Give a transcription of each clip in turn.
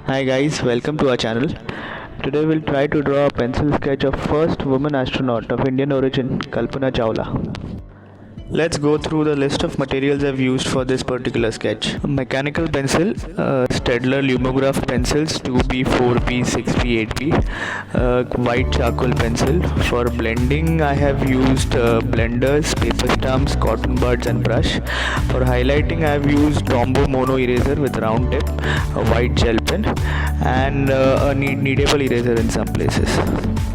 Hi guys, welcome to our channel. Today we'll try to draw a pencil sketch of first woman astronaut of Indian origin, Kalpana Chawla. Let's go through the list of materials I've used for this particular sketch. A mechanical pencil, Staedtler Lumograph pencils 2B, 4B, 6B, 8B, white charcoal pencil. For blending I have used blenders, paper stamps, cotton buds and brush. For highlighting I have used Tombow mono eraser with round tip, a white gel pen and a kneadable eraser in some places.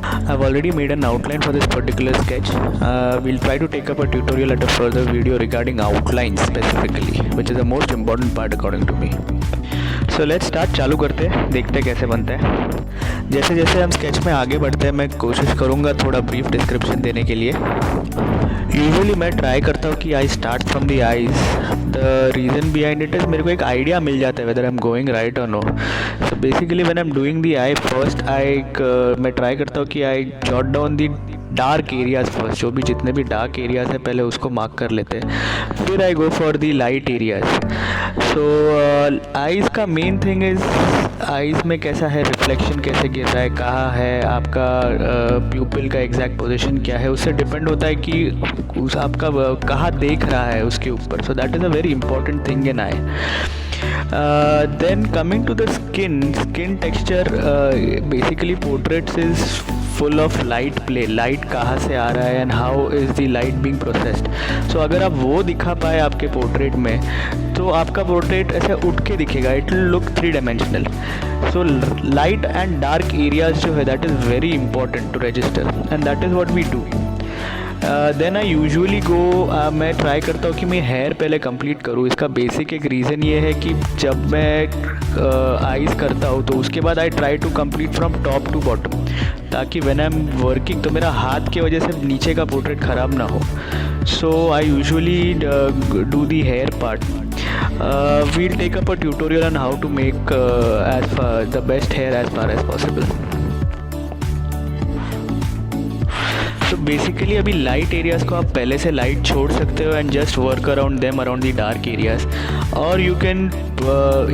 I've already made an outline for this particular sketch. We'll try to take up a tutorial at a further video regarding outlines specifically, which is the most important part according to me. So let's start. चालू करते हैं, देखते हैं कैसे बनता है। जैसे जैसे हम स्केच में आगे बढ़ते हैं मैं कोशिश करूँगा थोड़ा ब्रीफ डिस्क्रिप्शन देने के लिए। यूजुअली मैं ट्राई करता हूँ कि I start from the eyes. The reason behind it is मेरे को एक आइडिया मिल जाता है whether I am going right और no. So basically when I am doing the eye first मैं ट्राई करता हूँ कि I jot down the dark areas first, जो भी जितने भी डार्क एरियाज है पहले उसको मार्क कर लेते हैं, फिर I go for the light areas. So eyes का मेन थिंग इज़ आइज़ में कैसा है, रिफ्लेक्शन कैसे गिर रहा है, कहाँ है आपका प्यूपिल का एग्जैक्ट पोजीशन क्या है, उससे डिपेंड होता है कि उस आपका कहाँ देख रहा है उसके ऊपर। So that is a very important thing in I. Then coming to the skin texture, basically portraits is full of light play. Light कहाँ से आ रहा है and how is the light being processed. So अगर आप वो दिखा पाए आपके पोर्ट्रेट में तो आपका पोर्ट्रेट ऐसे उठ के दिखेगा, it will look 3 dimensional. So light and dark areas जो है that is very important to register and that is what we do. Then I usually go मैं ट्राई करता हूँ कि मैं हेयर पहले कंप्लीट करूँ। इसका बेसिक एक रीज़न ये है कि जब मैं आइज़ करता हूँ तो उसके बाद I try to complete from top to bottom, ताकि व्हेन आई एम वर्किंग तो मेरा हाथ की वजह से नीचे का पोर्ट्रेट ख़राब ना हो। So I usually do the hair part. We'll take up a tutorial on how to make as the best hair as far as possible. तो बेसिकली अभी लाइट एरियाज़ को आप पहले से लाइट छोड़ सकते हो and just work around them around the dark areas, और यू कैन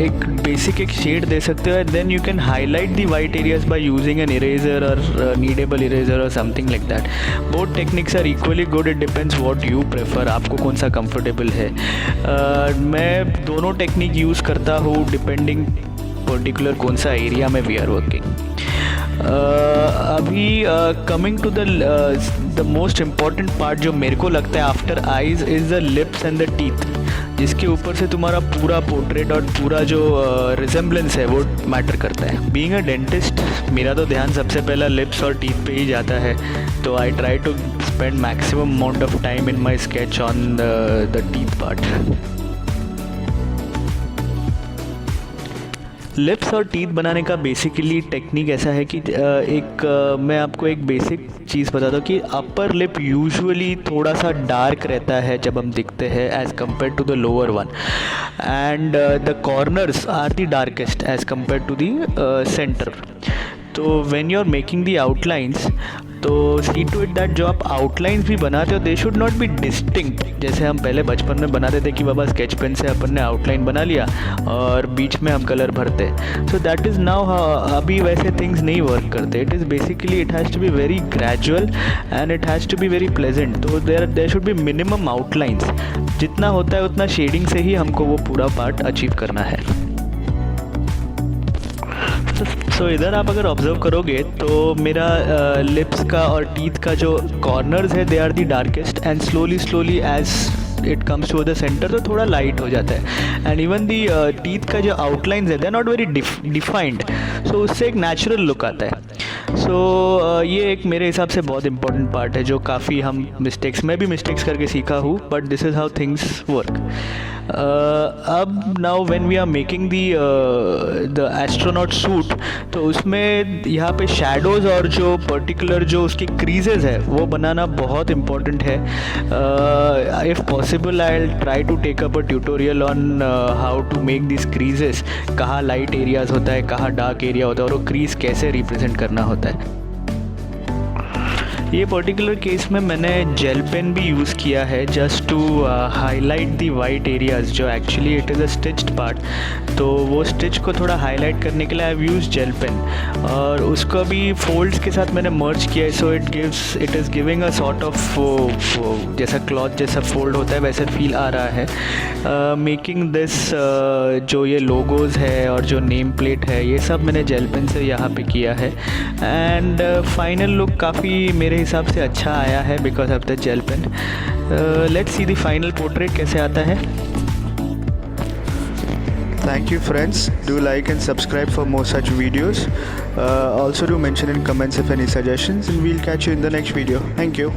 एक बेसिक एक शेड दे सकते हो and then you can highlight the white areas by using N eraser और नीडेबल इरेजर और something like that. Both techniques are equally good, it depends what you prefer, आपको कौन सा कंफर्टेबल है। मैं दोनों टेक्निक यूज़ करता हूँ डिपेंडिंग पर्टिकुलर कौन सा एरिया में वी आर वर्किंग। अभी coming to the most important part जो मेरे को लगता है after eyes is the lips and the teeth, जिसके ऊपर से तुम्हारा पूरा पोर्ट्रेट और पूरा जो रिजेम्बलेंस है वो मैटर करता है। बीइंग अ डेंटिस्ट मेरा तो ध्यान सबसे पहला लिप्स और टीथ पे ही जाता है, तो I try to spend maximum amount of time in my sketch on the teeth part. Lips और टीथ बनाने का बेसिकली टेक्निक ऐसा है कि मैं आपको एक बेसिक चीज़ बताता हूँ कि अपर लिप यूजुअली थोड़ा सा डार्क रहता है जब हम दिखते हैं as compared to the lower one, and the corners are the darkest as compared to the centre. तो when you are making the outlines तो सी टू इट दैट जो आप आउटलाइंस भी बनाते हो they should not be distinct, जैसे हम पहले बचपन में बनाते थे कि बाबा स्केच पेन से अपन ने आउटलाइन बना लिया और बीच में हम कलर भरते। सो दैट इज़ नाउ अभी वैसे थिंग्स नहीं वर्क करते। It is basically it has to be very gradual and it has to be very pleasant. तो there should be minimum outlines, जितना होता है उतना शेडिंग से ही हमको वो पूरा पार्ट अचीव करना है। सो इधर आप अगर ऑब्जर्व करोगे तो मेरा लिप्स का और टीथ का जो कॉर्नर्स है they are the darkest and slowly as it comes to the centre तो थोड़ा लाइट हो जाता है। एंड इवन दी टीथ का जो आउटलाइंस है they are not very defined, so उससे एक नेचुरल लुक आता है। सो ये एक मेरे हिसाब से बहुत इंपॉर्टेंट पार्ट है जो काफ़ी हम मैं भी मिस्टेक्स करके सीखा हूँ, but this is how things work. अब now when we are making the astronaut suit तो उसमें यहाँ पे शैडोज़ और जो पर्टिकुलर जो उसके क्रीजेज़ है वो बनाना बहुत इम्पॉर्टेंट है। If possible I will try to take up a tutorial on how to make this creases, कहाँ लाइट एरियाज़ होता है, कहाँ डार्क एरिया होता है और वो क्रीज कैसे रिप्रेजेंट करना होता है। ये पर्टिकुलर केस में मैंने जेल पेन भी यूज़ किया है just to highlight the white areas जो actually it is a stitched part, तो वो स्टिच को थोड़ा हाईलाइट करने के लिए I have use gel pen और उसको भी फोल्ड्स के साथ मैंने मर्ज किया है, so it is giving a sort of जैसा क्लॉथ जैसा फोल्ड होता है वैसे फील आ रहा है। मेकिंग दिस जो ये लोगोज़ है और जो नेम प्लेट है ये सब मैंने जेल पेन से यहाँ पे किया है एंड फाइनल लुक काफ़ी मेरे हिसाब से अच्छा आया है because of the gel pen. Let's see the final portrait कैसे आता है। Thank you friends, do like and subscribe for more such videos. Also do mention in comments if any suggestions and we'll catch you in the next video. Thank you.